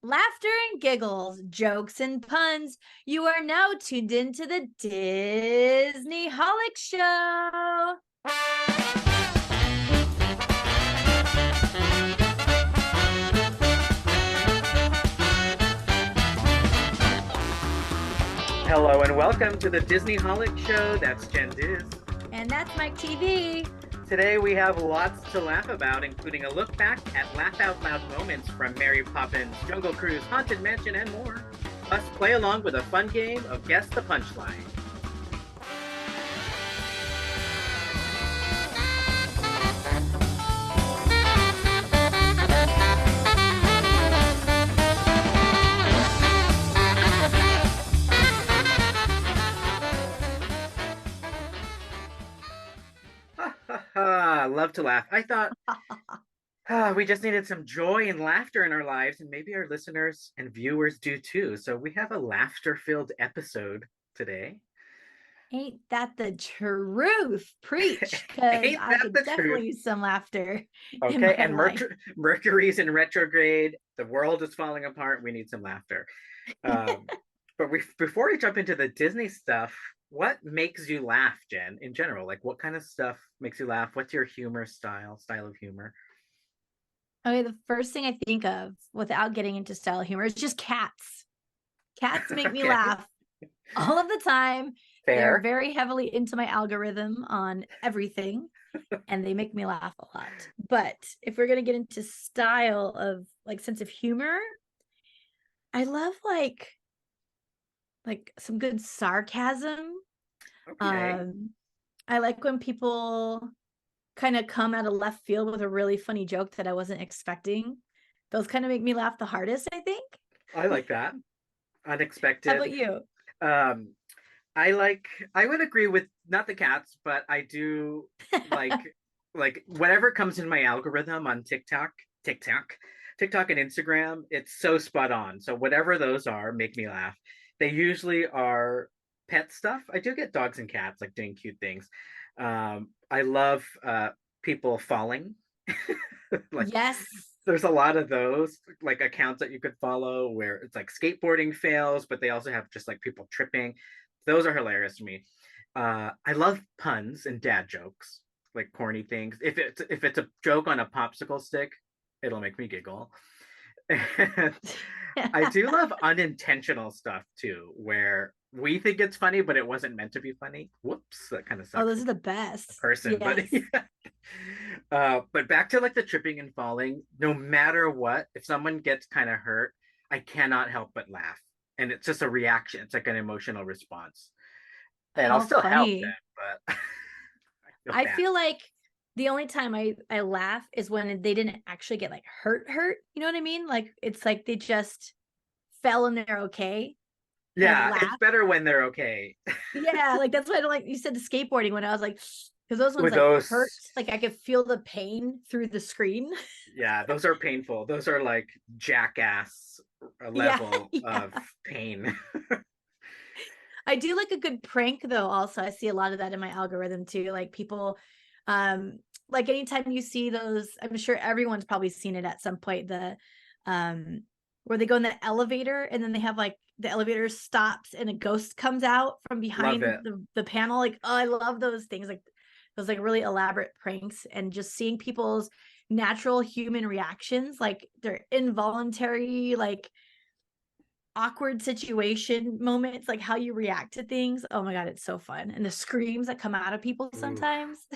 Laughter and giggles, jokes and puns. You are now tuned into the Disney Holic Show. Hello and welcome to the Disney Holic Show. That's Jen Diz. And that's Myke TV. Today we have lots to laugh about, including a look back at laugh out loud moments from Mary Poppins, Jungle Cruise, Haunted Mansion, and more. Plus, play along with a fun game of Guess the Punchline. Love to laugh. I thought we just needed some joy and laughter in our lives, and maybe our listeners and viewers do too. So we have a laughter-filled episode today. Ain't that the truth? Preach, because I could definitely use some laughter. Okay, and Mercury's in retrograde. The world is falling apart. We need some laughter. But before we jump into the Disney stuff, what makes you laugh, Jen, in general? Like, what kind of stuff makes you laugh? What's your humor style of humor? Okay, the first thing I think of without getting into style of humor is just cats. Cats make me laugh all of the time. Fair. They're very heavily into my algorithm on everything, and they make me laugh a lot. But if we're going to get into style of like sense of humor, I love like some good sarcasm. Okay. I like when people kind of come out of left field with a really funny joke that I wasn't expecting. Those kind of make me laugh the hardest, I think. I like that. Unexpected. How about you? I would agree with not the cats, but I do like like whatever comes in my algorithm on TikTok and Instagram, it's so spot on. So whatever those are make me laugh. They usually are pet stuff. I do get dogs and cats like doing cute things. I love people falling. Like, yes. There's a lot of those like accounts that you could follow where it's like skateboarding fails, but they also have just like people tripping. Those are hilarious to me. I love puns and dad jokes, like corny things. If it's a joke on a popsicle stick, it'll make me giggle. And I do love unintentional stuff too, where we think it's funny, but it wasn't meant to be funny. Whoops, that kind of sucks. Oh, those are the best. Person, yes. But back to like the tripping and falling. No matter what, if someone gets kind of hurt, I cannot help but laugh, and it's just a reaction. It's like an emotional response, and I'll still help them, but I feel like the only time I laugh is when they didn't actually get like hurt. You know what I mean? Like it's like they just fell and they're okay. Yeah, it's better when they're okay. Yeah, like that's why I don't like you said the skateboarding when I was like, because those ones like hurt. Like I could feel the pain through the screen. Yeah, those are painful. Those are like jackass level of pain. I do like a good prank though. Also, I see a lot of that in my algorithm too. Like people, like anytime you see those, I'm sure everyone's probably seen it at some point. The where they go in the elevator and then they have like the elevator stops and a ghost comes out from behind the panel. Like, oh, I love those things. Like those like really elaborate pranks and just seeing people's natural human reactions, like their involuntary, like awkward situation moments, like how you react to things. Oh my God, it's so fun. And the screams that come out of people sometimes.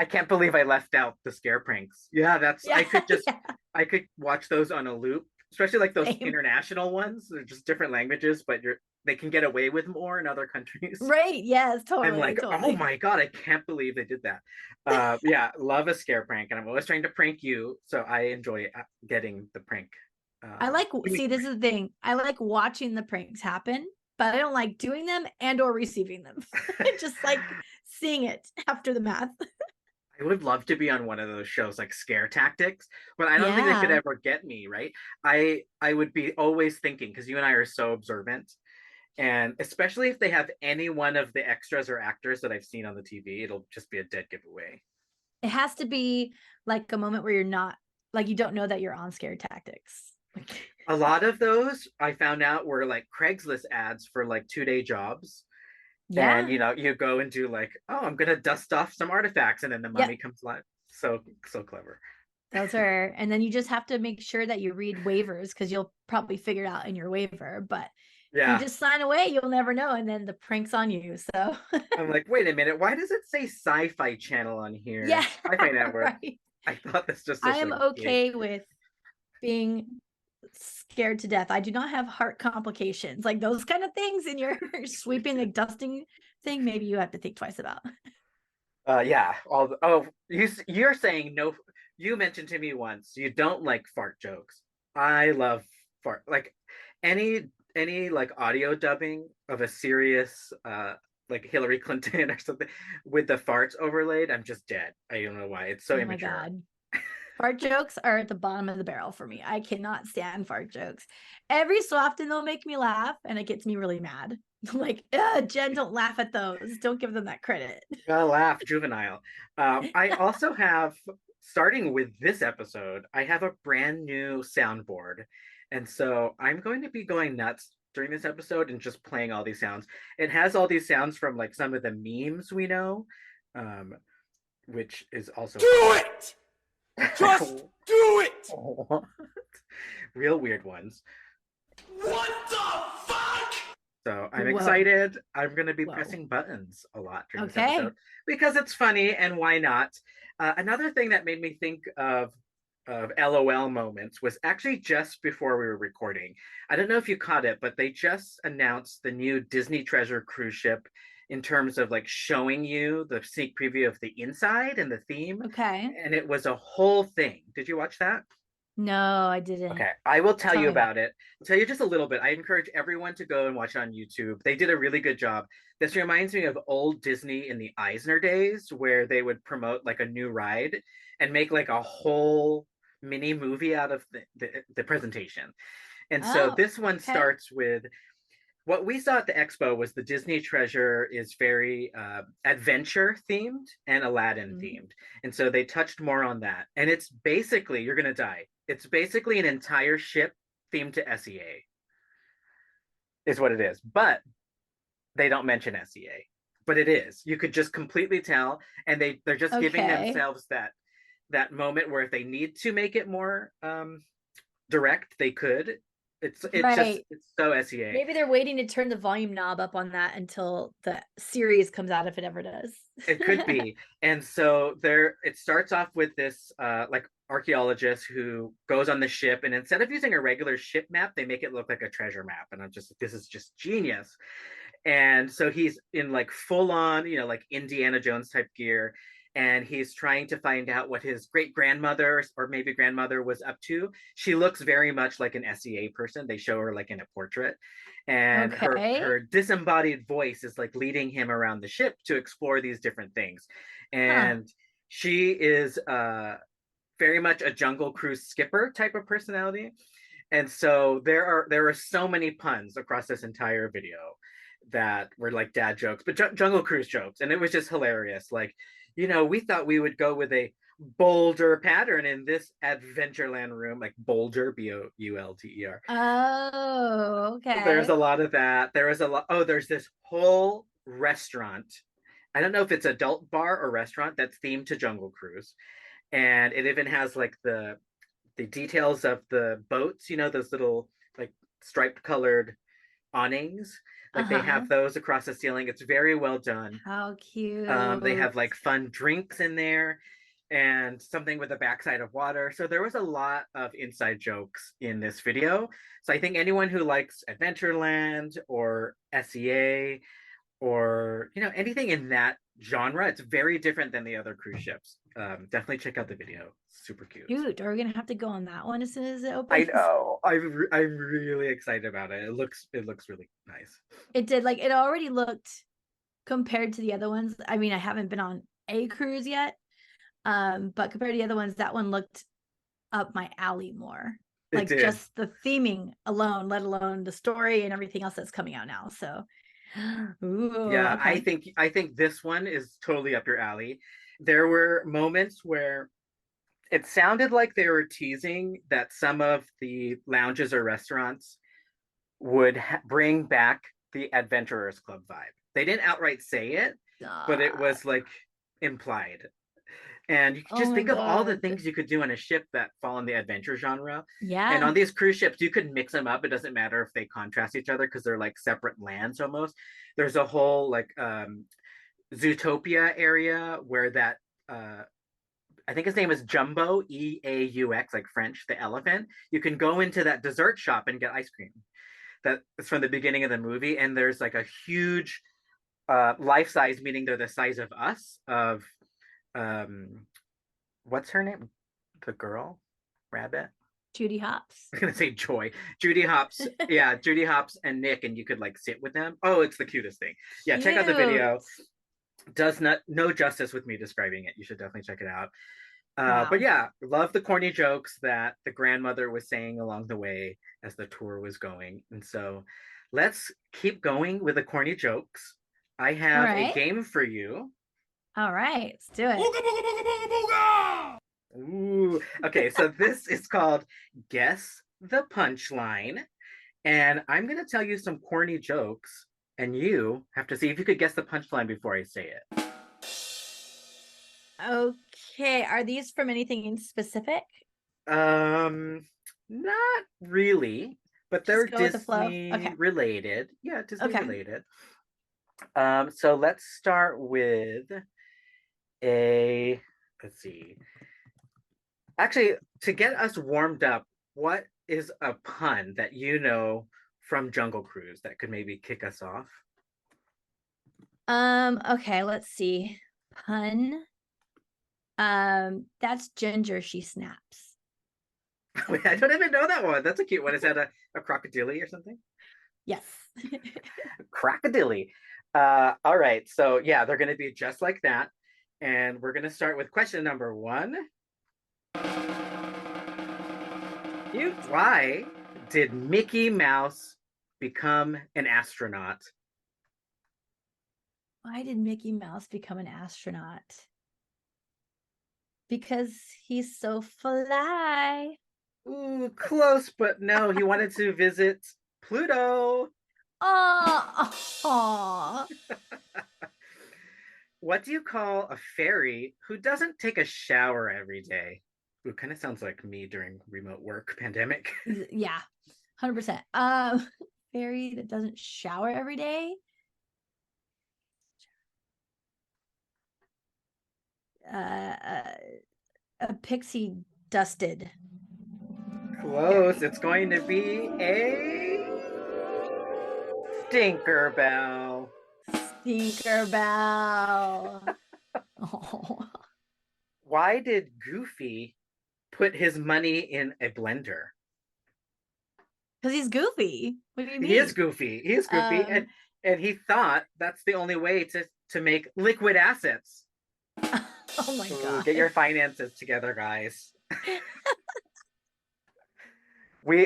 I can't believe I left out the scare pranks. I could watch those on a loop, especially like those international ones. They're just different languages, but they can get away with more in other countries. Right. Yes, totally. I'm like, totally. Oh my God, I can't believe they did that. Yeah, love a scare prank. And I'm always trying to prank you. So I enjoy getting the prank. I like, see, this is the thing. I like watching the pranks happen, but I don't like doing them and or receiving them. Just like seeing it after the math. I would love to be on one of those shows like Scare Tactics, but I don't think they could ever get me, right? I would be always thinking, because you and I are so observant, and especially if they have any one of the extras or actors that I've seen on the TV, it'll just be a dead giveaway. It has to be like a moment where you're not, like, you don't know that you're on Scare Tactics. A lot of those I found out were like Craigslist ads for like 2-day jobs. And Yeah. you go and do like, oh, I'm gonna dust off some artifacts, and then the Yep. mummy comes alive. So clever. Those are, and then you just have to make sure that you read waivers because you'll probably figure it out in your waiver. But if you Yeah. just sign away, you'll never know. And then the prank's on you. So, I'm like, wait a minute, why does it say Sci-Fi Channel on yeah, here? Sci-Fi Network. right. I thought that's just I such am a gig. okay with being scared to death. I do not have heart complications, like those kind of things. And you're sweeping the dusting thing, maybe you have to think twice about. Yeah. Oh, you're saying no. You mentioned to me once you don't like fart jokes. I love fart. Like any like audio dubbing of a serious like Hillary Clinton or something with the farts overlaid. I'm just dead. I don't know why. It's so Oh my immature. God. Fart jokes are at the bottom of the barrel for me. I cannot stand fart jokes. Every so often they'll make me laugh and it gets me really mad. Like, Jen, don't laugh at those. Don't give them that credit. Gotta laugh, juvenile. I also have, starting with this episode, I have a brand new soundboard. And so I'm going to be going nuts during this episode and just playing all these sounds. It has all these sounds from like some of the memes we know, um, which is also Do it! Just do it! real weird ones. What the fuck? So I'm Whoa. excited. I'm going to be Whoa. pressing buttons a lot during this Okay. episode because it's funny and why not? Another thing that made me think of LOL moments was actually just before we were recording. I don't know if you caught it, but they just announced the new Disney Treasure cruise ship in terms of like showing you the sneak preview of the inside and the theme. Okay. And it was a whole thing. Did you watch that? No, I didn't. Okay, I will tell Tell you me about about it. I'll tell you just a little bit. I encourage everyone to go and watch it on YouTube. They did a really good job. This reminds me of old Disney in the Eisner days where they would promote like a new ride and make like a whole mini movie out of the presentation. And so Oh, this one okay. starts with what we saw at the expo was the Disney Treasure is very adventure themed and Aladdin Mhm. themed, and so they touched more on that. And it's basically you're gonna die. It's basically an entire ship themed to SEA, is what it is. But they don't mention SEA, but it is. You could just completely tell, and they're just giving Okay. themselves that moment where if they need to make it more direct, they could. Right. It's so SEA. Maybe they're waiting to turn the volume knob up on that until the series comes out, if it ever does. It could be. And so there it starts off with this like archaeologist who goes on the ship, and instead of using a regular ship map, they make it look like a treasure map. And I'm just this is just genius. And so he's in like full on, like Indiana Jones type gear. And he's trying to find out what his great grandmother or maybe grandmother was up to. She looks very much like an SEA person. They show her like in a portrait. And Okay. her disembodied voice is like leading him around the ship to explore these different things. Huh. And she is very much a Jungle Cruise skipper type of personality. And so there are so many puns across this entire video that were like dad jokes, but Jungle Cruise jokes, and it was just hilarious. Like, we thought we would go with a bolder pattern in this Adventureland room, like Boulder, Boulter. Oh, There's a okay. lot of that. There is a lot. Oh, there's this whole restaurant. I don't know if it's adult bar or restaurant that's themed to Jungle Cruise, and it even has like the details of the boats. Those little like striped colored awnings. Like they Uh-huh. have those across the ceiling. It's very well done. How They cute. have like fun drinks in there and something with the backside of water. So there was a lot of inside jokes in this video. So I think anyone who likes Adventureland or SEA or anything in that genre, it's very different than the other cruise ships. Definitely check out the video. Super cute. Cute. Are we gonna have to go on that one as soon as it I opens? know. I'm really excited about it. It looks really nice. It did. Like, it already looked, compared to the other ones. I mean, I haven't been on a cruise yet. But compared to the other ones, that one looked up my alley more. It Like, did. just the theming alone, let alone the story and everything else that's coming out now. So, ooh, Yeah, I okay. think I think this one is totally up your alley. There were moments where It sounded like they were teasing that some of the lounges or restaurants would bring back the Adventurers Club vibe. They didn't outright say it, but it Stop. was like implied. And you could Oh just my think of all the God. things you could do on a ship that fall in the adventure genre. And Yeah. on these cruise ships, you could mix them up. It doesn't matter if they contrast each other because they're like separate lands almost. There's a whole like Zootopia area where that I think his name is Jumbo, Eaux, like French, the elephant. You can go into that dessert shop and get ice cream. That is from the beginning of the movie, and there's like a huge life size, meaning they're the size of us. Of what's her name? The girl rabbit. Judy Hopps. I'm gonna say Joy. Judy Hopps. Yeah, Judy Hopps and Nick, and you could like sit with them. Oh, it's the cutest thing. Yeah, check out the video. Cute. Does not no justice with me describing it. You should definitely check it out. But Wow. yeah, love the corny jokes that the grandmother was saying along the way as the tour was going. And so let's keep going with the corny jokes. I All have a right. game for you. All right. Let's do it. Booga booga booga booga booga! Ooh. Okay, so this is called Guess the Punchline. And I'm going to tell you some corny jokes, and you have to see if you could guess the punchline before I say it. Okay. Are these from anything in specific? Not really, but they're Just go with the flow. Disney Okay. related. Yeah, Disney Okay. related. So let's start with a let's see. Actually, to get us warmed up, what is a pun that you know from Jungle Cruise that could maybe kick us off? Okay, let's see. Pun. That's Ginger, she snaps. Wait, I don't even know that one. That's a cute one. Is that a crocodile or something? Yes. Crocodile. All right. So yeah, they're gonna be just like that. And we're gonna start with question number one. Cute. Why did Mickey Mouse become an astronaut? Why did Mickey Mouse become an astronaut? Because he's so fly. Ooh, close, but no, he wanted to visit Pluto. Oh, What do you call a fairy who doesn't take a shower every day? Ooh, kind of sounds like me during remote work pandemic. yeah, 100%. Fairy that doesn't shower every day. A pixie dusted. Close. It's going to be a Tinkerbell. Tinkerbell. Oh, Why did Goofy put his money in a blender? because he's goofy. What do you mean? He is goofy. He is goofy, Um, and he thought that's the only way to make liquid assets. oh my Ooh, god. get your finances together, guys.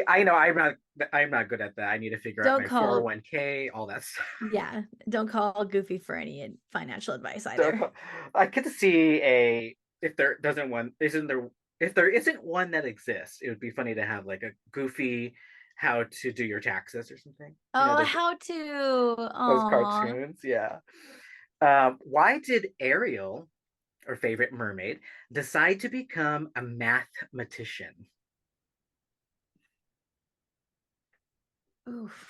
I know I'm not good at that. I need to figure out Don't my call 401k, all that stuff. Yeah, don't call Goofy for any financial advice So, either. I could see a if there doesn't one isn't there if there isn't one that exists, it would be funny to have like a Goofy how to do your taxes or something. You know Oh, those how to? those Aw. cartoons, yeah. Why did Ariel, our favorite mermaid, decide to become a mathematician? Oof.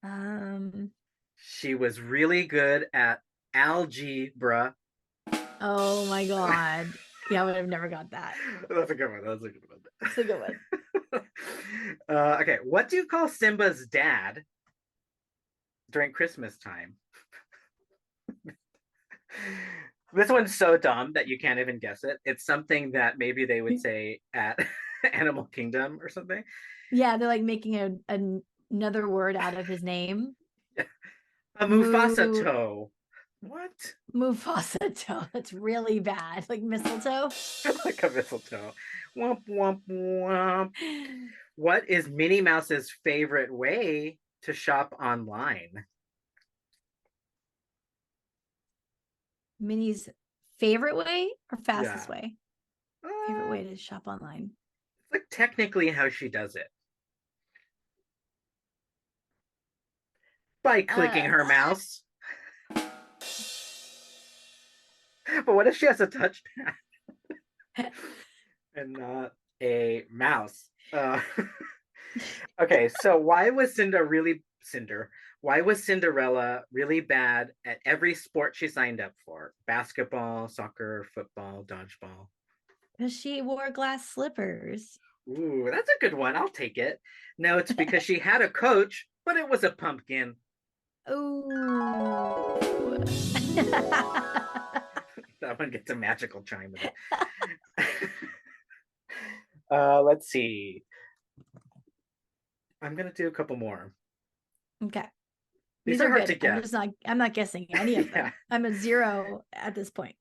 Um. She was really good at algebra. Oh my god. Yeah, I would have never got that. That's a good one. That's a good one. It's a good one. Okay, what do you call Simba's dad during Christmas time? This one's so dumb that you can't even guess it. It's something that maybe they would say at Animal Kingdom or something. Yeah, they're like making another word out of his name. A Mufasa Moo toe. What? Mufasa toe. That's really bad. Like mistletoe. Like a mistletoe. Womp womp womp. What is Minnie Mouse's favorite way to shop online? Minnie's favorite way or fastest Yeah. way? Favorite way to shop online. It's like technically how she does it. By clicking her mouse. But what if she has a touchpad and not a mouse? Okay, so why was Cinderella really bad at every sport she signed up for? Basketball, soccer, football, dodgeball. Because she wore glass slippers. Ooh, that's a good one. I'll take it. No, it's because she had a coach, but it was a pumpkin. Ooh. That one gets a magical chime with it. Let's see. I'm gonna do a couple more. Okay. These are are hard good. to guess. I'm not guessing any of them. Yeah. I'm a 0 at this point.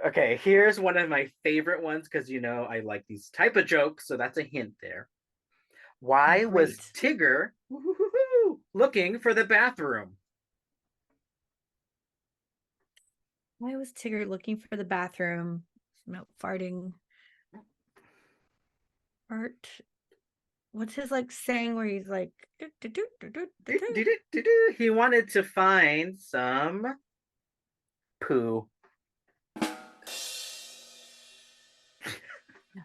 Okay, here's one of my favorite ones because you know I like these type of jokes, so that's a hint there. Why was Great. Tigger looking for the bathroom? Why was Tigger looking for the bathroom? No, farting. Fart. What's his like saying where he's like He wanted to find some poo.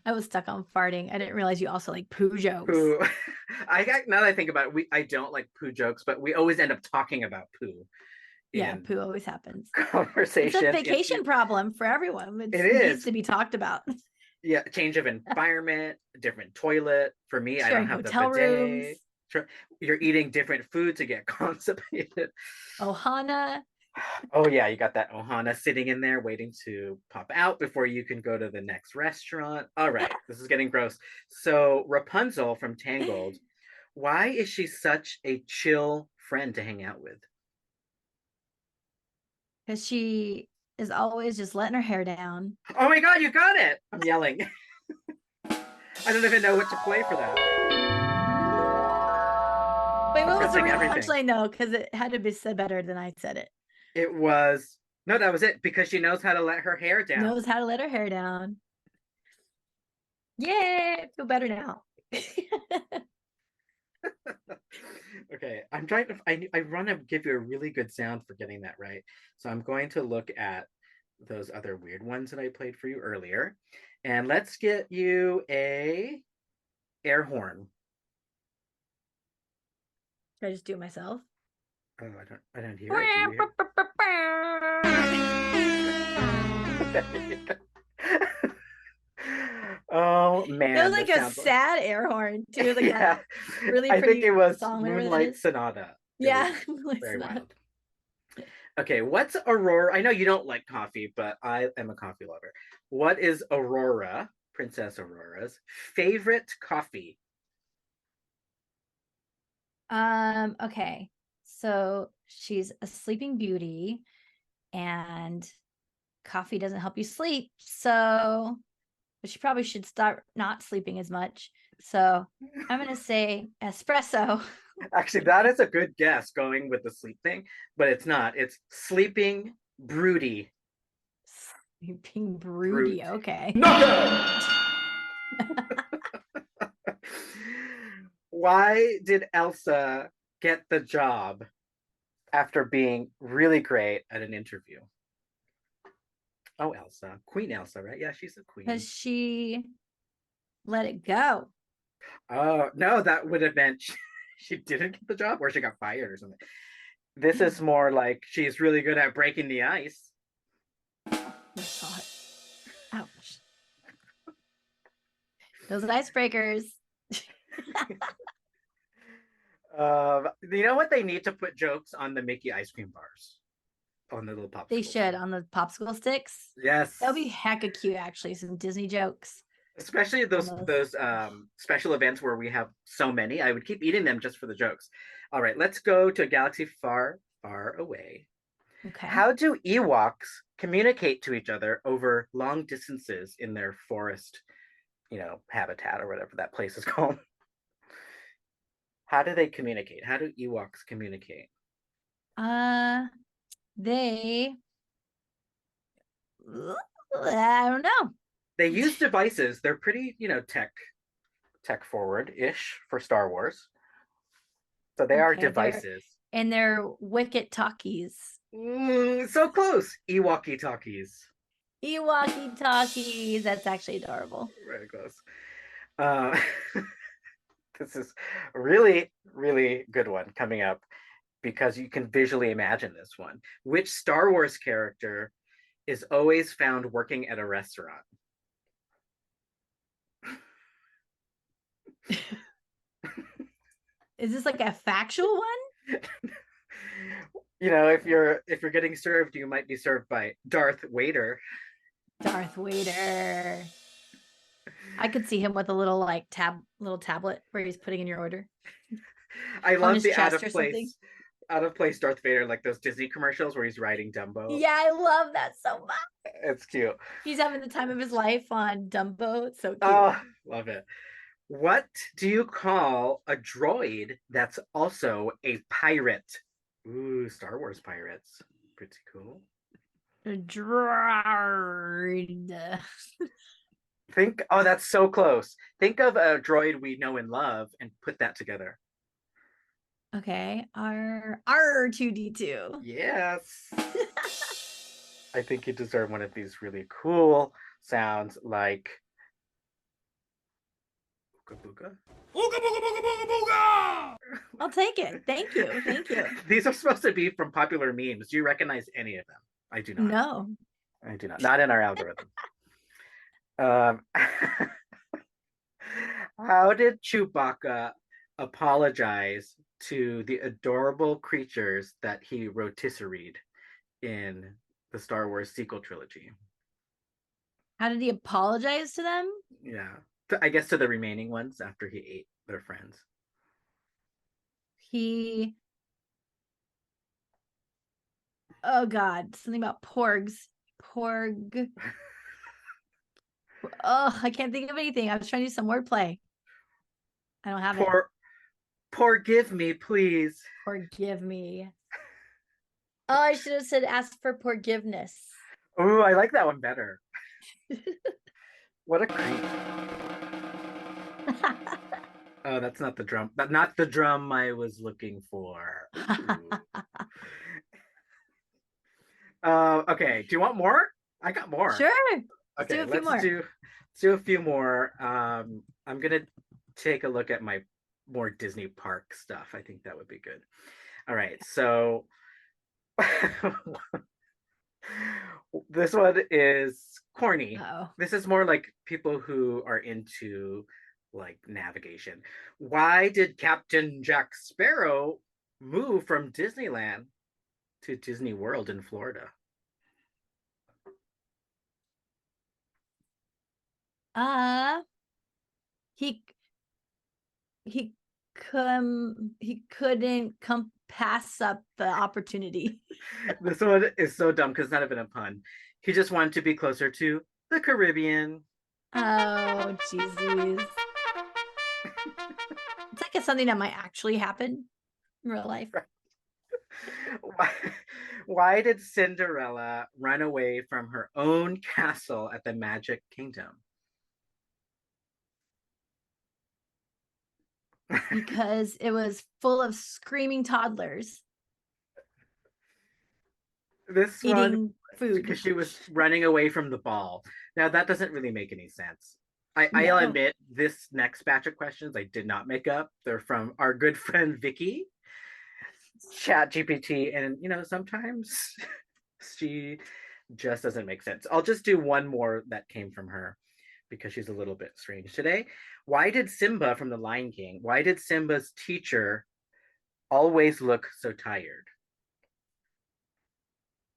I was stuck on farting. I didn't realize you also like poo jokes. Poo. Now that I think about it, I don't like poo jokes, but we always end up talking about poo. Yeah, poo always happens. Conversation. It's a vacation problem for everyone. It needs to be talked about. Yeah, change of environment, different toilet. For me, I don't have the bidet. Rooms. You're eating different food to get constipated. Ohana. Oh yeah, you got that Ohana sitting in there waiting to pop out before you can go to the next restaurant. All right, this is getting gross. So Rapunzel from Tangled, why is she such a chill friend to hang out with? Because she is always just letting her hair down. Oh my God, you got it! I'm yelling. I don't even know what to play for that. Wait, what was the real punchline though? Because it had to be said better than I said it. It was no, that was it. Because she knows how to let her hair down. Knows how to let her hair down. Yay! I feel better now. Okay, I'm trying to. I want to give you a really good sound for getting that right. So I'm going to look at those other weird ones that I played for you earlier, and let's get you a air horn. Should I just do it myself? Oh, I don't hear it. Oh man, it was like a sad air horn too. Like yeah, really I think it was song, Moonlight Sonata. Yeah, very wild. Okay, what's Aurora? I know you don't like coffee, but I am a coffee lover. What is Aurora, Princess Aurora's favorite coffee? Okay. So she's a sleeping beauty and coffee doesn't help you sleep. So but she probably should start not sleeping as much. So I'm going to say espresso. Actually, that is a good guess going with the sleep thing, but it's not. It's sleeping broody. Sleeping broody. Okay. No! Why did Elsa get the job after being really great at an interview? Oh, Elsa. Queen Elsa, right? Yeah, she's a queen. Because she let it go. Oh, no, that would have meant she didn't get the job or she got fired or something. This is more like she's really good at breaking the ice. Oh my God. Ouch. Those icebreakers. You know what? They need to put jokes on the Mickey ice cream bars. On the little popsicle. They should, on the popsicle sticks. Yes. That would be hecka cute, actually. Some Disney jokes. Especially those special events where we have so many. I would keep eating them just for the jokes. All right, let's go to a galaxy far, far away. Okay. How do Ewoks communicate to each other over long distances in their forest, habitat or whatever that place is called? How do they communicate? How do Ewoks communicate? They, I don't know. They use devices. They're pretty, tech forward-ish for Star Wars. So they are devices. They're wicket talkies. So close. Ewok talkies. Ewok talkies. That's actually adorable. Very close. This is a really, really good one coming up because you can visually imagine this one. Which Star Wars character is always found working at a restaurant? Is this like a factual one? If you're getting served, you might be served by Darth Vader. Darth Vader. I could see him with a little like little tablet where he's putting in your order. I love the out of place Darth Vader, like those Disney commercials where he's riding Dumbo. Yeah, I love that so much. It's cute. He's having the time of his life on Dumbo. It's so cute. Oh, love it. What do you call a droid that's also a pirate? Ooh, Star Wars pirates. Pretty cool. A droid. That's so close. Think of a droid we know and love and put that together. Okay, R2D2. Yes. I think you deserve one of these really cool sounds like Ooga booga. Ooga booga booga booga booga! I'll take it. Thank you. Thank you. These are supposed to be from popular memes. Do you recognize any of them? I do not. No. I do not. Not in our algorithm. How did Chewbacca apologize to the adorable creatures that he rotisseried in the Star Wars sequel trilogy? How did he apologize to them? Yeah. I guess to the remaining ones after he ate their friends. Oh God, something about porgs. Porg. Oh, I can't think of anything. I was trying to do some wordplay. I don't have it. Forgive me, please. Forgive me. Oh, I should have said ask for forgiveness. Oh, I like that one better. What a creep. Oh, that's not the drum. Not the drum I was looking for. Okay. Do you want more? I got more. Sure. Okay, let's do a few more. I'm gonna take a look at my more Disney park stuff. I think that would be good. All right, so this one is corny. Uh-oh. This is more like people who are into like navigation. Why did Captain Jack Sparrow move from Disneyland to Disney World in Florida? He couldn't come pass up the opportunity. This one is so dumb because it's not even a pun. He just wanted to be closer to the Caribbean. Oh, jeez. It's like it's something that might actually happen in real life. Why did Cinderella run away from her own castle at the Magic Kingdom? Because it was full of screaming toddlers. This eating one, food because she was running away from the ball. Now that doesn't really make any sense. I'll admit this next batch of questions I did not make up. They're from our good friend Vicky, Chat GPT, and sometimes she just doesn't make sense. I'll just do one more that came from her because she's a little bit strange today. Why did Simba from The Lion King, why did Simba's teacher always look so tired?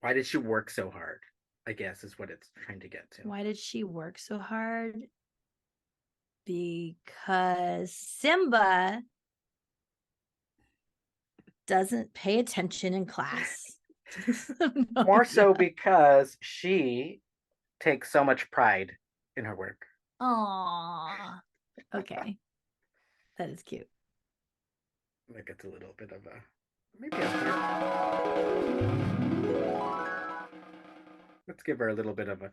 Why did she work so hard? I guess is what it's trying to get to. Why did she work so hard? Because Simba doesn't pay attention in class. More so because she takes so much pride in her work. Aww. Okay. That is cute. Like it's a little bit of maybe a heart. Let's give her a little bit of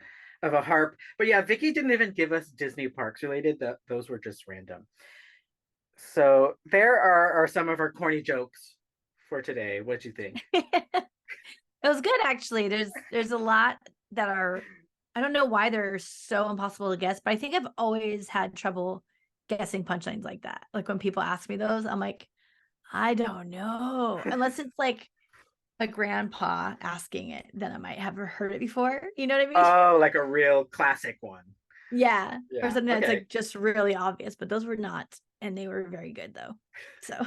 of a harp. But yeah, Vicky didn't even give us Disney parks related. That those were just random. So there are some of our corny jokes for today. What'd you think? It was good actually. There's a lot that are, I don't know why they're so impossible to guess, but I think I've always had trouble guessing punchlines like that. Like when people ask me those, I'm like, I don't know. Unless it's like a grandpa asking it, then I might have heard it before. You know what I mean? Oh, like a real classic one. Yeah. Or Yeah. something that's Okay. like just really obvious, but those were not. And they were very good though. So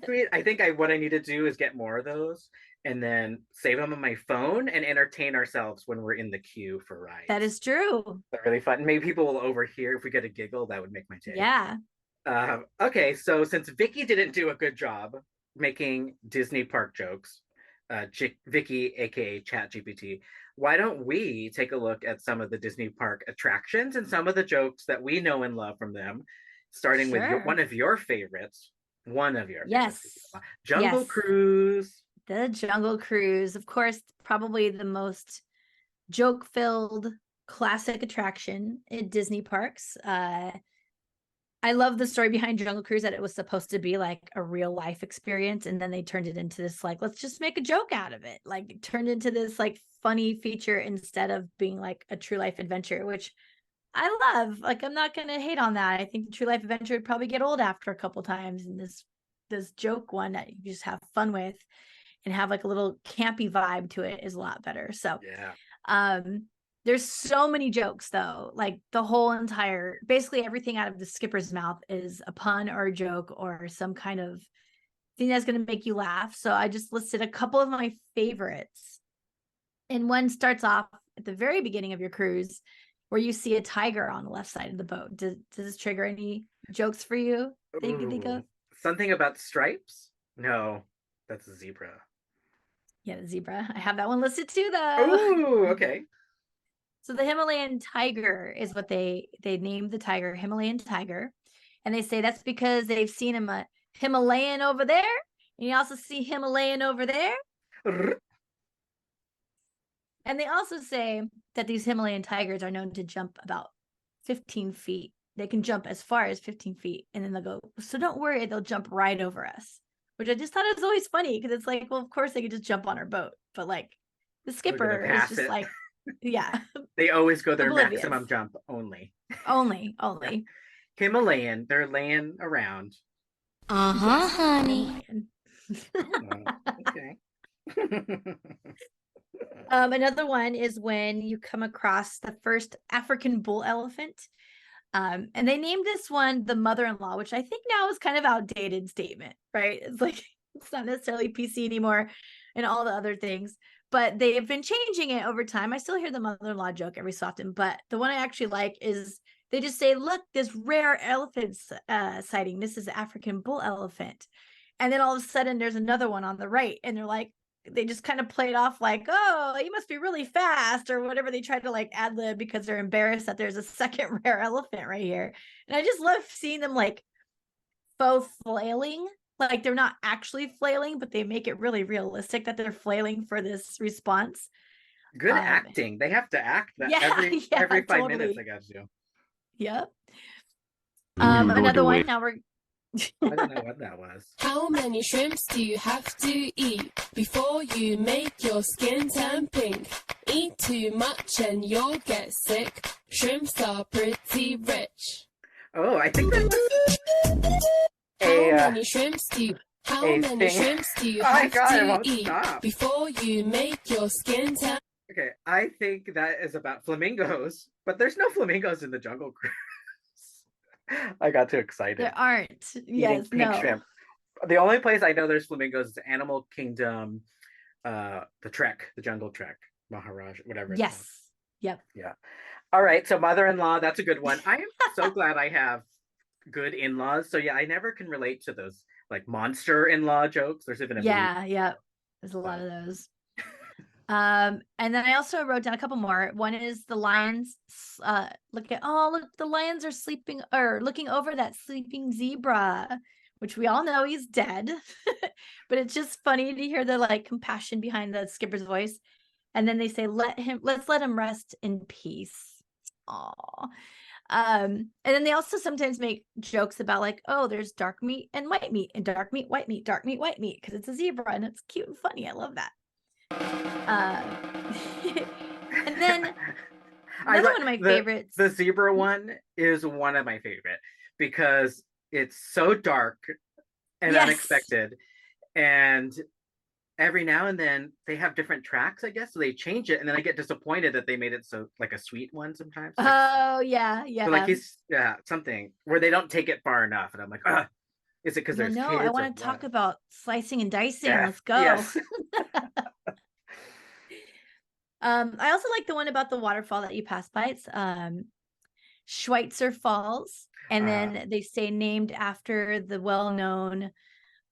Sweet. I think what I need to do is get more of those and then save them on my phone and entertain ourselves when we're in the queue for rides. that is true. They're really fun. Maybe people will overhear if we get a giggle. That would make my day. Yeah. Okay, so since Vicky didn't do a good job making Disney park jokes, Vicky, aka ChatGPT, why don't we take a look at some of the Disney park attractions and some of the jokes that we know and love from them, starting with Sure. one of your favorites. Yes. Jungle Yes. Cruise. The Jungle Cruise, of course, probably the most joke-filled classic attraction in Disney parks. I love the story behind Jungle Cruise, that it was supposed to be like a real life experience, and then they turned it into this like, let's just make a joke out of it. Like it turned into this like funny feature instead of being like a true life adventure, which I love. Like I'm not gonna hate on that. I think the true life adventure would probably get old after a couple times, and this joke one that you just have fun with and have like a little campy vibe to it is a lot better. So Yeah. there's so many jokes though. Like the whole entire, basically everything out of the skipper's mouth is a pun or a joke or some kind of thing that's going to make you laugh. So I just listed a couple of my favorites. And one starts off at the very beginning of your cruise where you see a tiger on the left side of the boat. Does this trigger any jokes for you that you can think of? Something about stripes? No, that's a zebra. Yeah, the zebra. I have that one listed too though. Oh, okay. So the Himalayan tiger is what they named the tiger Himalayan tiger. And they say that's because they've seen him a Himalayan over there. And you also see Himalayan over there. And they also say that these Himalayan tigers are known to jump about 15 feet. They can jump as far as 15 feet. And then they'll go, so don't worry, they'll jump right over us. Which I just thought it was always funny because it's like, well, of course they could just jump on our boat. But like the skipper is just like, yeah. They always go their Oblivious. maximum jump only. Only. Yeah. Himalayan, they're laying around. Uh-huh, honey. Okay. Another one is when you come across the first African bull elephant. And they named this one the mother-in-law, which I think now is kind of outdated statement, right? It's like, it's not necessarily PC anymore and all the other things, but they have been changing it over time. I still hear the mother-in-law joke every so often, but the one I actually like is they just say, look, this rare elephant sighting. This is the African bull elephant. And then all of a sudden there's another one on the right. And they're like, they just kind of play it off like, oh, you must be really fast or whatever. They try to like ad lib because they're embarrassed that there's a second rare elephant right here. And I just love seeing them like faux flailing. Like they're not actually flailing, but they make it really realistic that they're flailing for this response. Good acting. They have to act that every 5 minutes, I guess. Yep. Another one. Now we're I don't know what that was. How many shrimps do you have to eat before you make your skin turn pink? Eat too much and you'll get sick. Shrimps are pretty rich. Oh, I think that was How many shrimps do you have to eat before you make your skin turn? Okay, I think that is about flamingos, but there's no flamingos in the Jungle Cruise. I got too excited. There aren't. Yes, pink no. shrimp. The only place I know there's flamingos is Animal Kingdom, the Trek, the Jungle Trek, Maharaj, whatever. Yes. Yep. Yeah. All right. So mother-in-law, that's a good one. I am so glad I have good in-laws. So yeah, I never can relate to those like monster in-law jokes. There's even a yeah. There's a lot of those. And then I also wrote down a couple more. One is the lions look, the lions are sleeping or looking over that sleeping zebra, which we all know he's dead. But it's just funny to hear the like compassion behind the skipper's voice. And then they say, let's let him rest in peace. Aw. And then they also sometimes make jokes about like, oh, there's dark meat and white meat, and dark meat, white meat, dark meat, white meat, because it's a zebra and it's cute and funny. I love that. And then another one of my favorites. The zebra one is one of my favorite because it's so dark and unexpected, and every now and then they have different tracks, I guess, so they change it, and then I get disappointed that they made it so like a sweet one sometimes. Like, oh yeah. so like he's something where they don't take it far enough, and I'm like, is it because there's no, kids? I want to talk about slicing and dicing. Yeah, Let's go. yes. I also like the one about the waterfall that you pass by. It's Schweitzer Falls, and then they say named after the well-known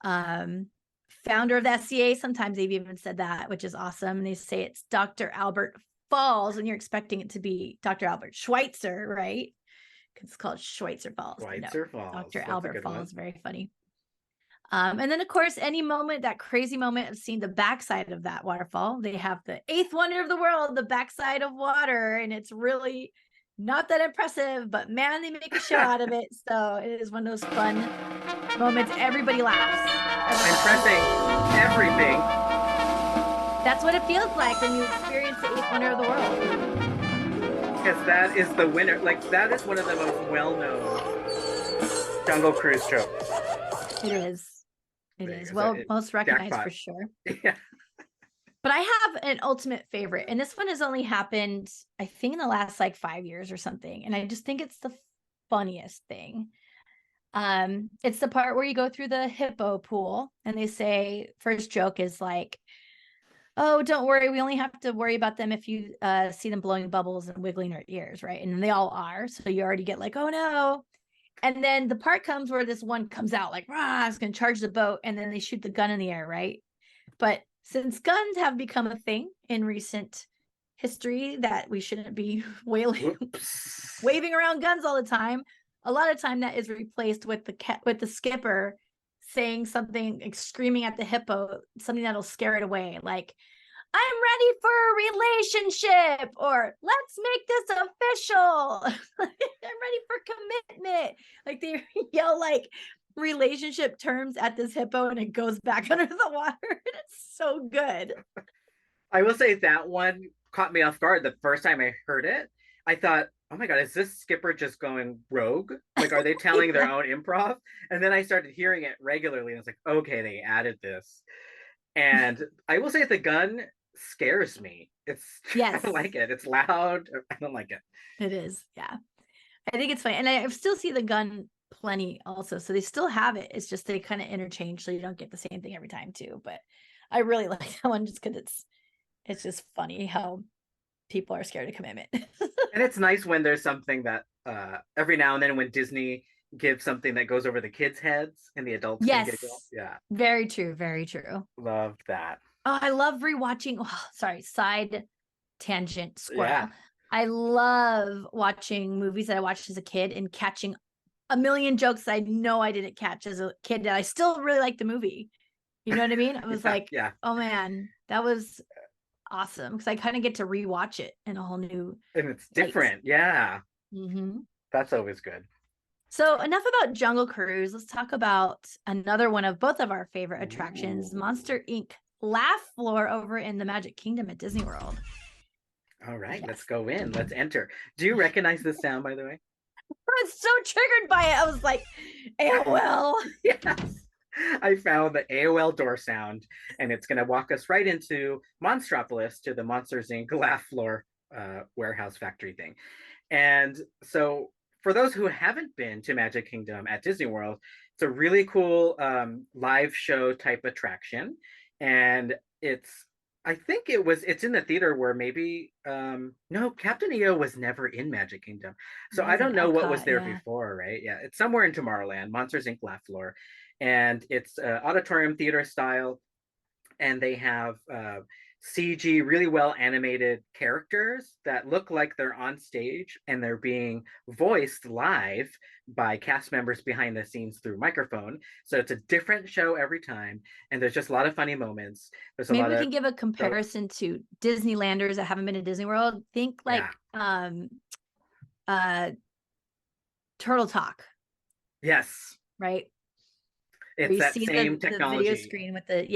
founder of the SCA. Sometimes they've even said that, which is awesome. And they say it's Dr. Albert Falls, and you're expecting it to be Dr. Albert Schweitzer, right? Because it's called Schweitzer Falls. Schweitzer Falls. Dr. That's Albert Falls, very funny. And then, of course, any moment, that crazy moment of seeing the backside of that waterfall, they have the eighth wonder of the world, the backside of water. And it's really not that impressive, but man, they make a show out of it. So it is one of those fun moments. Everybody laughs. I'm pressing everything. That's what it feels like when you experience the eighth wonder of the world. Because that is the winner. Like, that is one of the most well-known Jungle Cruise jokes. It is. It is. Well, most recognized jackpot. for sure. Yeah. But I have an ultimate favorite, and this one has only happened, I think, in the last like 5 years or something. And I just think it's the funniest thing. It's the part where you go through the hippo pool, and they say, first joke is like, oh, don't worry, we only have to worry about them if you see them blowing bubbles and wiggling their ears, right? And they all are. So you already get like, oh no. And then the part comes where this one comes out like, rah, it's going to charge the boat. And then they shoot the gun in the air, right? But since guns have become a thing in recent history that we shouldn't be waving around guns all the time, a lot of time that is replaced with the skipper saying something, like screaming at the hippo, something that'll scare it away. Like, I'm ready for a relationship, or let's make this official. I'm ready for commitment. Like they yell like relationship terms at this hippo, and it goes back under the water. It's so good. I will say that one caught me off guard. The first time I heard it, I thought, oh my God, is this skipper just going rogue? Like, are they telling their own improv? And then I started hearing it regularly, and I was like, okay, they added this. And I will say the gun scares me. I don't like it. It's loud. I don't like it. It is. Yeah. I think it's funny. And I still see the gun plenty also. So they still have it. It's just they kind of interchange, so you don't get the same thing every time too. But I really like that one just because it's just funny how people are scared of commitment. And it's nice when there's something that every now and then when Disney gives something that goes over the kids' heads and the adults can giggle. Yeah. Very true. Very true. Loved that. Oh, I love rewatching. Oh, sorry, side tangent squirrel. Yeah. I love watching movies that I watched as a kid and catching a million jokes I know I didn't catch as a kid, and I still really like the movie. You know what I mean? I was oh man, that was awesome, because I kind of get to rewatch it in a whole new. And it's different. Yeah. Mm-hmm. That's always good. So enough about Jungle Cruise. Let's talk about another one of both of our favorite attractions, Monster Inc. Laugh Floor over in the Magic Kingdom at Disney World. All right, let's go in. Let's enter. Do you recognize this sound, by the way? I was so triggered by it. I was like, AOL. Yes. I found the AOL door sound, and it's going to walk us right into Monstropolis, to the Monsters Inc. Laugh Floor warehouse factory thing. And so for those who haven't been to Magic Kingdom at Disney World, it's a really cool live show type attraction. And I think it's in the theater where maybe, no, Captain EO was never in Magic Kingdom. So I don't know what was there before, right? Yeah, it's somewhere in Tomorrowland, Monsters Inc. Laugh Floor. And it's auditorium theater style. And they have CG, really well animated characters that look like they're on stage, and they're being voiced live by cast members behind the scenes through microphone. So it's a different show every time, and there's just a lot of funny moments. There's Maybe we can give a comparison to Disneylanders that haven't been to Disney World. Think like uh Turtle Talk, Yes, right? Where it's you that see same the video technology. screen with the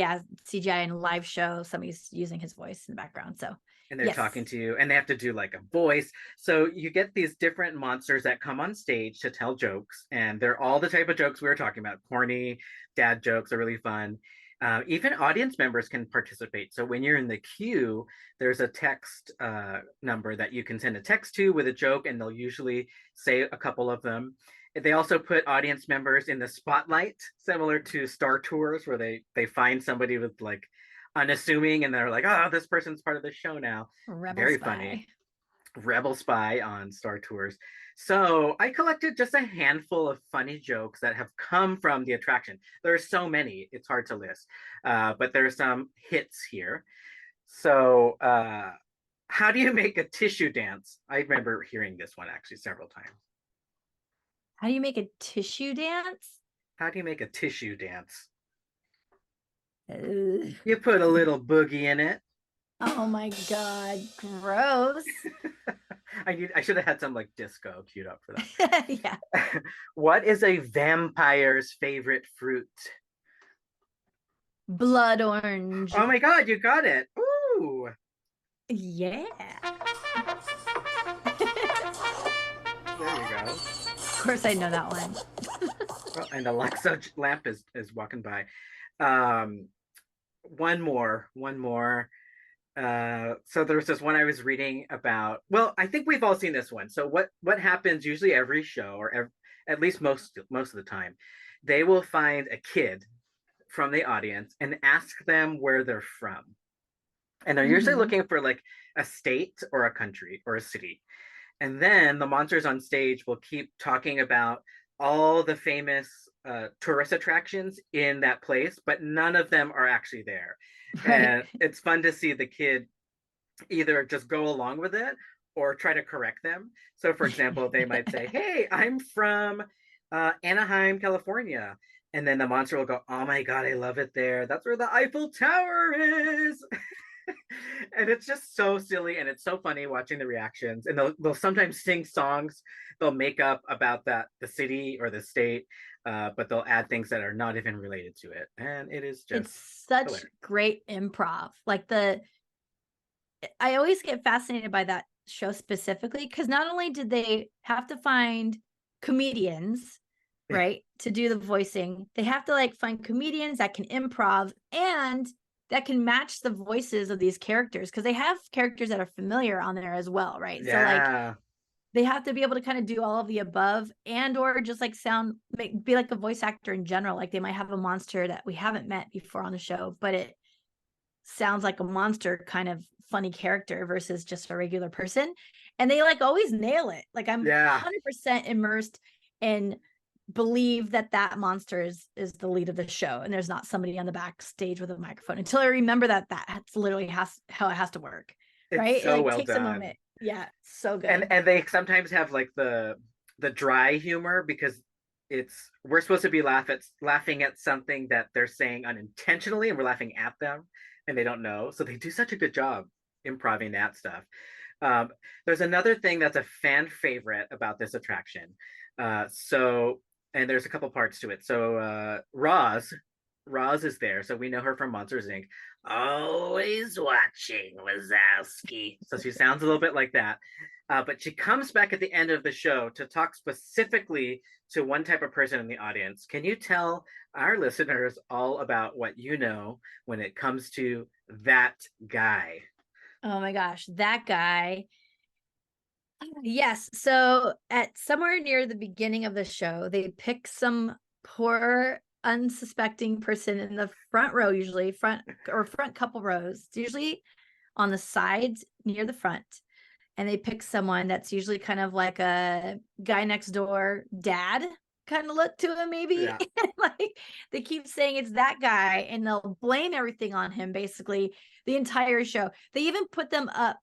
CGI and live show, somebody's using his voice in the background. So And they're yes. talking to you, and they have to do like a voice. So you get these different monsters that come on stage to tell jokes, and they're all the type of jokes we were talking about. Corny dad jokes are really fun. Even audience members can participate. So when you're in the queue, there's a text number that you can send a text to with a joke, and they'll usually say a couple of them. They also put audience members in the spotlight, similar to Star Tours, where they find somebody with like unassuming, and they're like, oh, this person's part of the show now. Rebel Very Spy. funny. Rebel Spy on Star Tours. So I collected just a handful of funny jokes that have come from the attraction. There are so many, it's hard to list, but there are some hits here. So how do you make a tissue dance? I remember hearing this one actually several times. How do you make a tissue dance? How do you make a tissue dance? Ugh. You put a little boogie in it. Oh my god, gross. I should have had some like disco queued up for that. Yeah. What is a vampire's favorite fruit? Blood orange. Oh my god, you got it. Ooh. Yeah. There you go. Of course I know that one. Oh, and Alexa lamp is walking by. One more. So there was this one I was reading about. Well, I think we've all seen this one. So what happens usually every show, or at least most of the time, they will find a kid from the audience and ask them where they're from. And they're usually looking for like a state or a country or a city. And then the monsters on stage will keep talking about all the famous tourist attractions in that place, but none of them are actually there. Right. And it's fun to see the kid either just go along with it or try to correct them. So for example, they might say, hey, I'm from Anaheim, California. And then the monster will go, oh my God, I love it there. That's where the Eiffel Tower is. And it's just so silly, and it's so funny watching the reactions. And they'll sometimes sing songs they'll make up about the city or the state, but they'll add things that are not even related to it. And it is just it's such hilarious. great improv. Like I always get fascinated by that show specifically, because not only did they have to find comedians, right, to do the voicing, they have to like find comedians that can improv and that can match the voices of these characters, because they have characters that are familiar on there as well, right? Yeah. So like they have to be able to kind of do all of the above, and or just like be like a voice actor in general. Like they might have a monster that we haven't met before on the show, but it sounds like a monster kind of funny character versus just a regular person, and they like always nail it. Like I'm 100% immersed in believe that monster is the lead of the show, and there's not somebody on the backstage with a microphone, until I remember that's literally how it has to work. It's right? so It well takes done. a moment. Yeah, so good. And they sometimes have like the dry humor, because we're supposed to be laughing at something that they're saying unintentionally, and we're laughing at them and they don't know. So they do such a good job improving that stuff. There's another thing that's a fan favorite about this attraction. And there's a couple parts to it. So Roz is there. So we know her from Monsters Inc. Always watching Wazowski. So she sounds a little bit like that. But she comes back at the end of the show to talk specifically to one type of person in the audience. Can you tell our listeners all about what you know when it comes to that guy? Oh my gosh, that guy. Yes. So at somewhere near the beginning of the show, they pick some poor, unsuspecting person in the front row, usually front couple rows. It's usually on the sides near the front. And they pick someone that's usually kind of like a guy next door dad kind of look to him, maybe. Yeah. Like they keep saying it's that guy, and they'll blame everything on him basically the entire show. They even put them up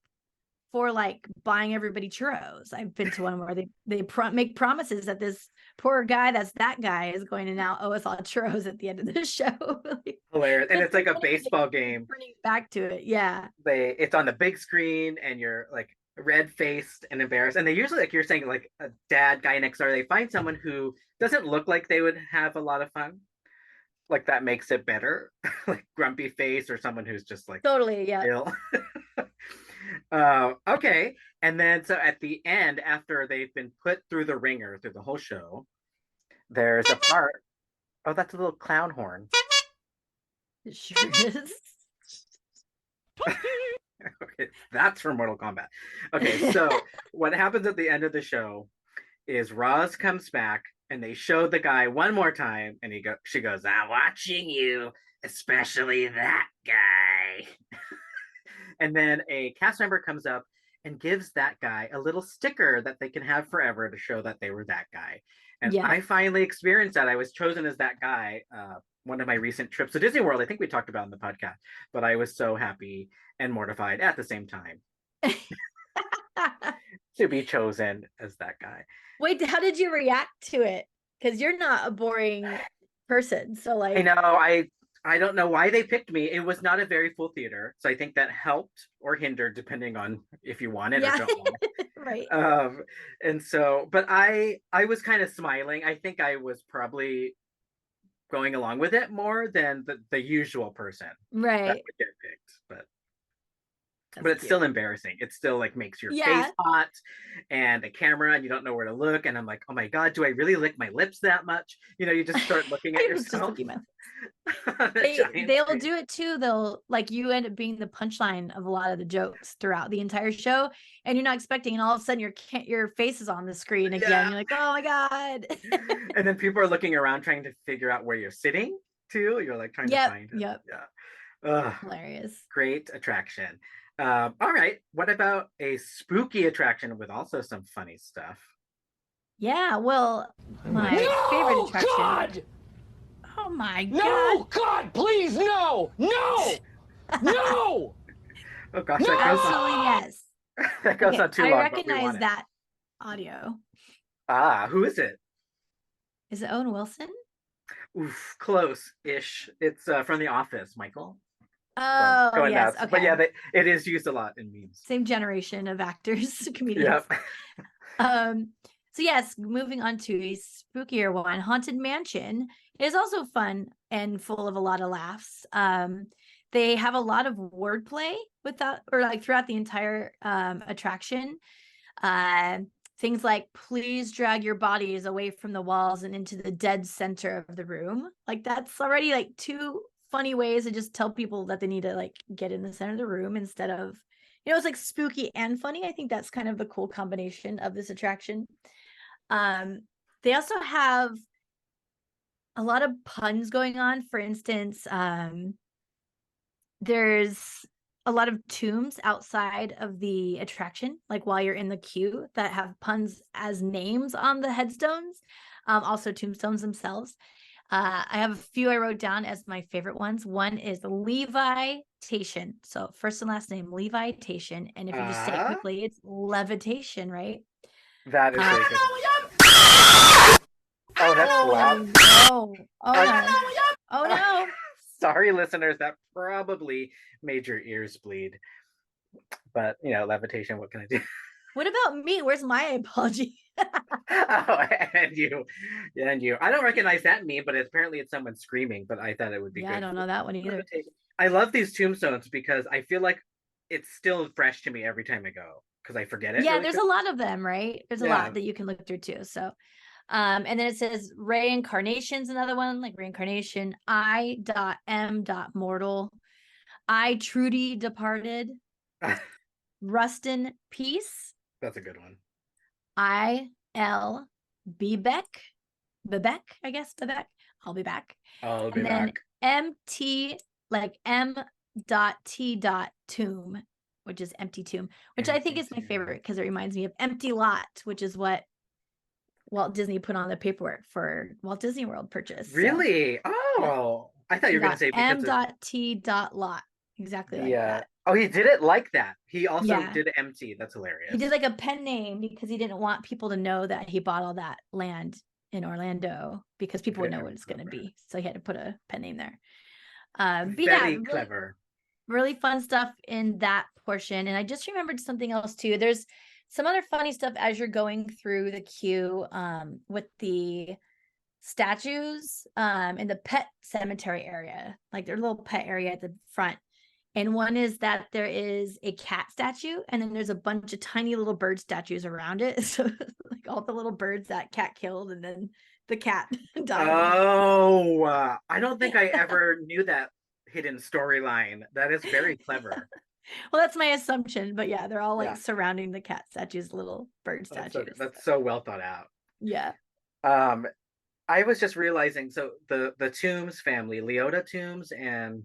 for like buying everybody churros. I've been to one where they make promises that this poor guy that's that guy is going to now owe us all churros at the end of the show. Like, hilarious. And it's like a baseball game. Bringing back to it. Yeah. It's on the big screen, and you're like red-faced and embarrassed. And they usually, like you're saying, like a dad guy next door, they find someone who doesn't look like they would have a lot of fun. Like that makes it better. Like grumpy face or someone who's just like Totally, yeah. ill. Okay. And then so at the end, after they've been put through the ringer through the whole show, there's a part. Oh, that's a little clown horn. It sure is. Okay, that's from Mortal Kombat. Okay, so what happens at the end of the show is Roz comes back and they show the guy one more time, and she goes, "I'm watching you, especially that guy." And then a cast member comes up and gives that guy a little sticker that they can have forever to show that they were that guy. And Yeah. I finally experienced that. I was chosen as that guy. One of my recent trips to Disney World, I think we talked about in the podcast, but I was so happy and mortified at the same time to be chosen as that guy. Wait, how did you react to it? Because you're not a boring person. So like I know, I don't know why they picked me. It was not a very full theater, so I think that helped or hindered depending on if you want it or don't want it. Right. And so, but I was kind of smiling. I think I was probably going along with it more than the usual person that Right. would get picked. But That's it's cute. still embarrassing. It still like makes your Yeah. face hot and a camera and you don't know where to look. And I'm like, oh my God, do I really lick my lips that much? You know, you just start looking at I was just yourself. looking at on a giant they'll screen. do it too. They'll like you end up being the punchline of a lot of the jokes throughout the entire show, and you're not expecting, and all of a sudden your face is on the screen again. Yeah. You're like, oh my God. And then people are looking around trying to figure out where you're sitting too. You're like trying to find it. Yep. Yeah. Ugh, Hilarious. great attraction. All right. What about a spooky attraction with also some funny stuff? Yeah, well, my favorite attraction. God! Oh my God. No! God, please, no! No! No! Oh gosh, No! Absolutely yes. that goes Okay, on too I long. but we recognize want it. that audio. Who is it? Is it Owen Wilson? Oof, close-ish. It's from The Office, Michael. Oh, Going yes. nuts. Okay. But yeah, it is used a lot in memes. Same generation of actors, comedians. Yep. So yes, moving on to a spookier one, Haunted Mansion is also fun and full of a lot of laughs. They have a lot of wordplay with that, or like throughout the entire attraction. Things like, please drag your bodies away from the walls and into the dead center of the room. Like that's already like two funny ways to just tell people that they need to like get in the center of the room instead of, you know, it's like spooky and funny. I think that's kind of the cool combination of this attraction. They also have a lot of puns going on. For instance, there's a lot of tombs outside of the attraction, like while you're in the queue, that have puns as names on the headstones, also tombstones themselves. I have a few I wrote down as my favorite ones. One is Levitation. So first and last name, Levitation. And if you just say it quickly, it's levitation, right? That is really good. Oh, that's loud. No. Oh, no. Oh, no. Sorry, listeners, that probably made your ears bleed. But, you know, levitation, what can I do? What about me? Where's my apology? Oh, and you. I don't recognize that meme, but apparently it's someone screaming, but I thought it would be good. I don't know that one either. Levitation. I love these tombstones because I feel like it's still fresh to me every time I go because I forget it. Yeah, really there's quick. a lot of them, right? There's a Yeah. lot that you can look through too. So, and then it says reincarnation's another one, like reincarnation, I.M.mortal, I Trudy departed, Rustin peace, That's a good one. I.L. Bebeck, I guess, Bebeck, I'll be back. I'll be And then back. M.T. like M.T. tomb, which is empty tomb, which I think is my Empty favorite because it reminds me of empty lot, which is what Walt Disney put on the paperwork for Walt Disney World purchase. So Really? Oh, I thought you were going to say because of M.T. lot. Exactly like that. Oh, he did it like that. He also Yeah. did empty. That's hilarious. He did like a pen name because he didn't want people to know that he bought all that land in because people would know Very what it's going to clever. be. So he had to put a pen name there. Very Really clever. really fun stuff in that portion. And I just remembered something else too. There's some other funny stuff as you're going through the queue with the statues in the pet cemetery area, like their little pet area at the front. And one is that there is a cat statue, and then there's a bunch of tiny little bird statues around it. So like all the little birds that cat killed, and then the cat died. Oh, I don't think I ever knew that hidden storyline. That is very clever. Well, that's my assumption, but yeah, they're all like Yeah. surrounding the cat statues, little bird statues. That's so well thought out. Yeah. I was just realizing, so the Toombs family, Leota Toombs and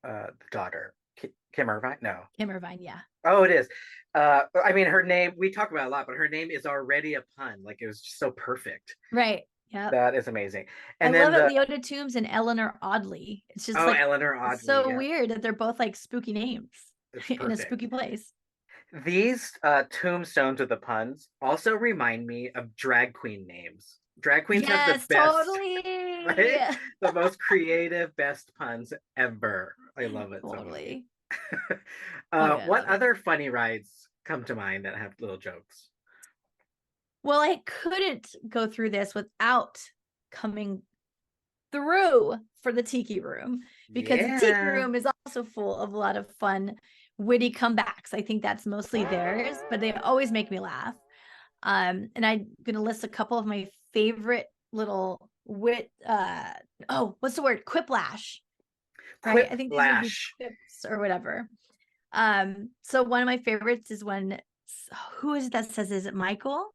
the daughter, Kim Irvine? No. Kim Irvine, yeah. Oh, it is. I mean, her name, we talk about it a lot, but her name is already a pun. Like, it was just so perfect. Right. Yeah. That is amazing. And I then love it, Leota Toombs and Eleanor Audley. It's just like Eleanor Audley. so weird that they're both like spooky names in a perfect. spooky place. These tombstones with the puns also remind me of drag queen names. Drag queens have the best, totally. right? Yeah. The most creative, best puns ever. I love it. Totally. So what other funny rides come to mind that have little jokes? Well, I couldn't go through this without coming through for the Tiki Room, because the Tiki Room is also full of a lot of fun, witty comebacks. I think that's mostly theirs, but they always make me laugh. And I'm gonna list a couple of my favorite little wit. What's the word? Quiplash. Right. I think these would be quips or whatever. So one of my favorites is when, who is it that says, is it Michael?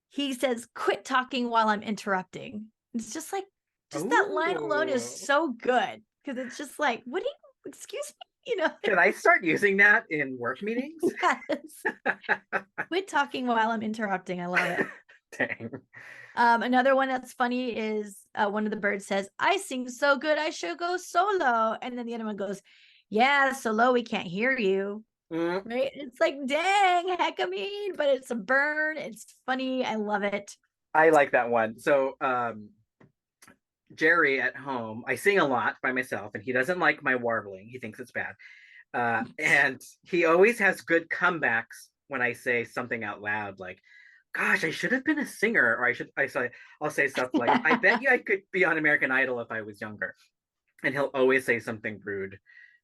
He says, "Quit talking while I'm interrupting." It's just like, that line alone is so good, because it's just like, what do you, excuse me? You know, can I start using that in work meetings? Yes. Quit talking while I'm interrupting. I love it. Dang. Another one that's funny is one of the birds says, "I sing so good, I should go solo." And then the other one goes, "Yeah, so low we can't hear you." Right? It's like, dang, heck, I mean, but it's a burn. It's funny. I love it. I like that one. So Jerry at home, I sing a lot by myself, and he doesn't like my warbling. He thinks it's bad. And he always has good comebacks when I say something out loud, like, "Gosh, I should have been a singer," or I'll say stuff like, "I bet you I could be on American Idol if I was younger." And he'll always say something rude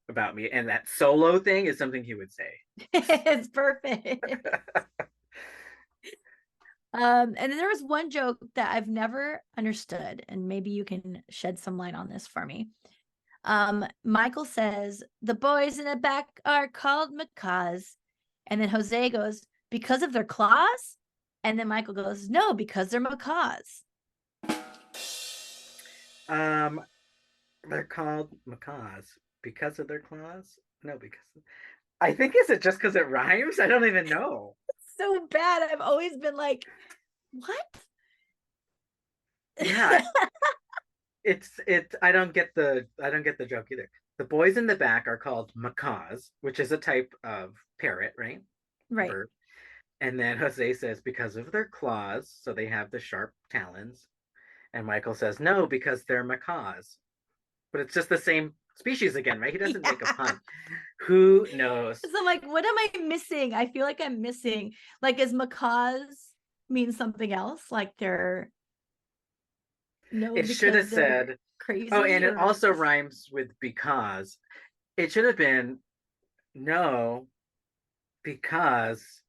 about me, and that solo thing is something he would say. It's perfect. And then there was one joke that I've never understood, and maybe you can shed some light on this for me. Michael says, "The boys in the back are called macaws," and then Jose goes, "Because of their claws?" And then Michael goes, "No, because they're macaws." They're called macaws because of their claws? No, because I think, is it just because it rhymes? I don't even know. So bad. I've always been like, what? Yeah. I don't get the joke either. The boys in the back are called macaws, which is a type of parrot, right? Right. Bird. And then Jose says, "Because of their claws," so they have the sharp talons. And Michael says, "No, because they're macaws." But it's just the same species again, right? He doesn't make a pun. Who knows? So I'm like, what am I missing? I feel like I'm missing. Like, is macaws mean something else? Like they're it should have said crazy. Oh, and it also rhymes with because. It should have been no, because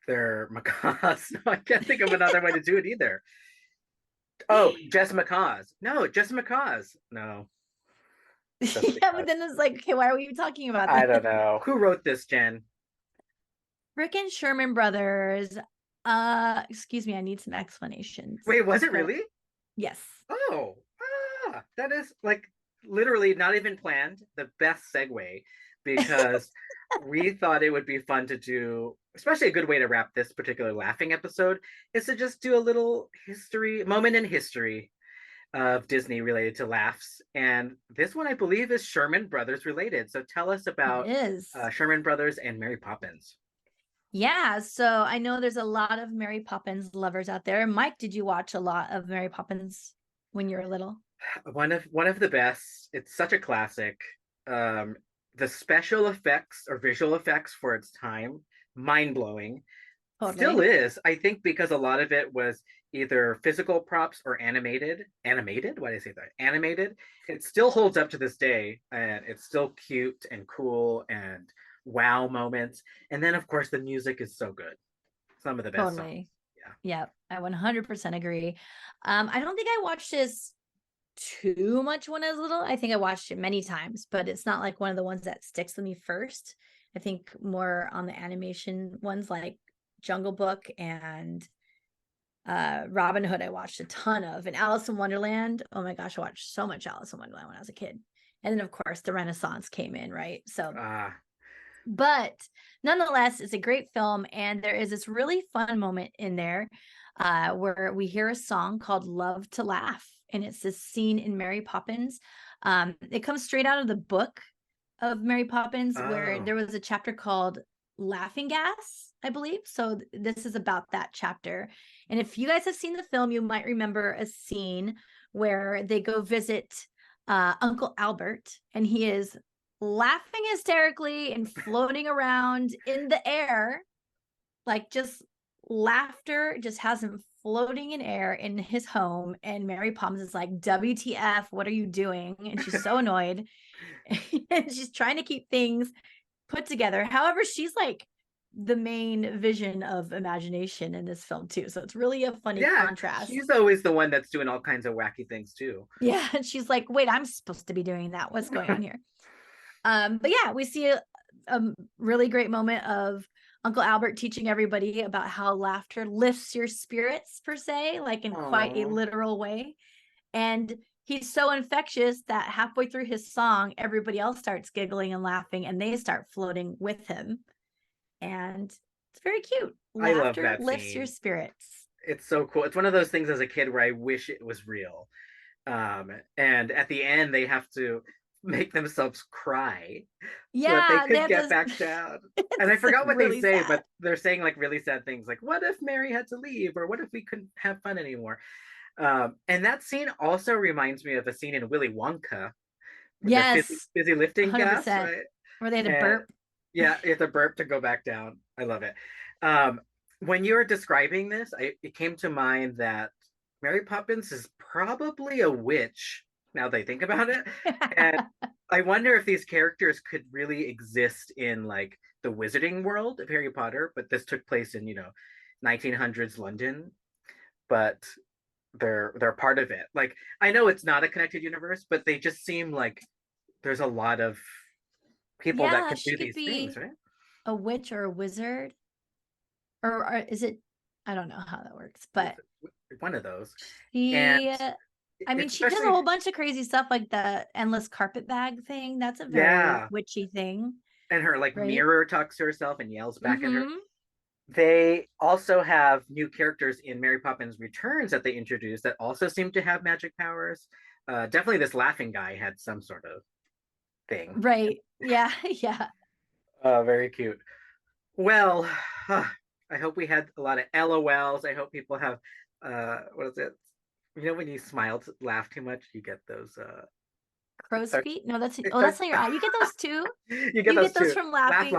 they're macaws. No, I can't think of another way to do it either. Oh, just macaws. No, just macaws. No. Yeah, but then it's like, okay, why are we even talking about that? I don't know. Who wrote this, Jen? Rick and Sherman Brothers. Excuse me, I need some explanations. Wait, was it really? Yes. Oh, that is like literally not even planned. The best segue, because we thought it would be fun to do, especially a good way to wrap this particular laughing episode is to just do a little moment in history of Disney related to laughs. And this one, I believe, is Sherman Brothers related. So tell us about Sherman Brothers and Mary Poppins. Yeah, so I know there's a lot of Mary Poppins lovers out there. Myke, did you watch a lot of Mary Poppins when you were little? One of the best. It's such a classic. The special effects or visual effects for its time, mind blowing. Still Totally. is, I think, because a lot of it was either physical props or animated. Animated? Why did I say that? Animated. It still holds up to this day, and it's still cute and cool and wow moments. And then, of course, the music is so good. Some of the best songs. Totally. Yeah. Yeah, I 100% agree. I don't think I watched this too much when I was little. I think I watched it many times, but it's not like one of the ones that sticks with me first. I think more on the animation ones like Jungle Book and Robin Hood I watched a ton of, and Alice in Wonderland. Oh my gosh, I watched so much Alice in Wonderland when I was a kid. And then of course the Renaissance came in, right? So but nonetheless, it's a great film, and there is this really fun moment in there where we hear a song called Love to Laugh, and it's this scene in Mary Poppins. It comes straight out of the book of Mary Poppins, where Oh. there was a chapter called Laughing Gas, I believe. So this is about that chapter. And if you guys have seen the film, you might remember a scene where they go visit Uncle Albert, and he is laughing hysterically and floating around in the air, like just laughter just has him floating in air in his home. And Mary Poppins is like, WTF, what are you doing? And she's so annoyed. And she's trying to keep things put together. However, she's like the main vision of imagination in this film too. So it's really a funny contrast. She's always the one that's doing all kinds of wacky things too. Yeah. And she's like, wait, I'm supposed to be doing that. What's going on here? But yeah, we see a really great moment of Uncle Albert teaching everybody about how laughter lifts your spirits, per se, like in quite a literal way. And he's so infectious that halfway through his song, everybody else starts giggling and laughing, and they start floating with him. And it's very cute. I love Laughter that lifts scene. your spirits. It's so cool. It's one of those things as a kid where I wish it was real. And at the end, they have to make themselves cry so that they could get back down. And I forgot what really they say, sad. but they're saying like really sad things like, what if Mary had to leave? Or what if we couldn't have fun anymore? And that scene also reminds me of a scene in Willy Wonka. Yes. Busy lifting 100%. gas, right? Where they had to burp. Yeah, you have to burp to go back down. I love it. When you were describing this, it came to mind that Mary Poppins is probably a witch now that I think about it. And I wonder if these characters could really exist in like the wizarding world of Harry Potter, but this took place in, 1900s London, but they're part of it. Like, I know it's not a connected universe, but they just seem like there's a lot of people that can do these things, right? A witch or a wizard, or is it? I don't know how that works, but one of those. She does a whole bunch of crazy stuff, like the endless carpet bag thing. That's a very witchy thing. And her mirror talks to herself and yells back at her. They also have new characters in Mary Poppins Returns that they introduced that also seem to have magic powers. Definitely this laughing guy had some sort of thing. Right. Yeah. Yeah. Very cute. Well, I hope we had a lot of LOLs. I hope people have, what is it? When you smile, laugh too much, you get those crow's feet. No, that's not your eye. You get those too. You get those from laughing.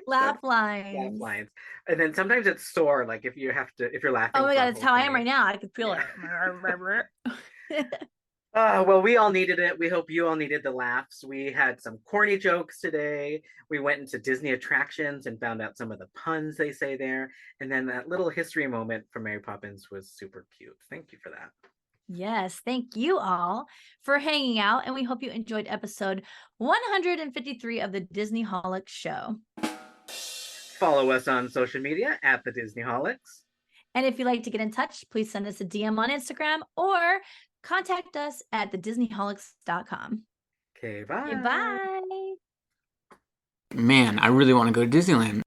Laugh lines. And then sometimes it's sore, like if you're laughing. Oh my god, it's how I am right now. I could feel it. Well, we all needed it. We hope you all needed the laughs. We had some corny jokes today. We went into Disney attractions and found out some of the puns they say there. And then that little history moment from Mary Poppins was super cute. Thank you for that. Yes, thank you all for hanging out. And we hope you enjoyed episode 153 of the Disneyholics Show. Follow us on social media at the Disneyholics. And if you'd like to get in touch, please send us a DM on Instagram or contact us at thedisneyholics.com. Okay, bye. Bye. Man, I really want to go to Disneyland.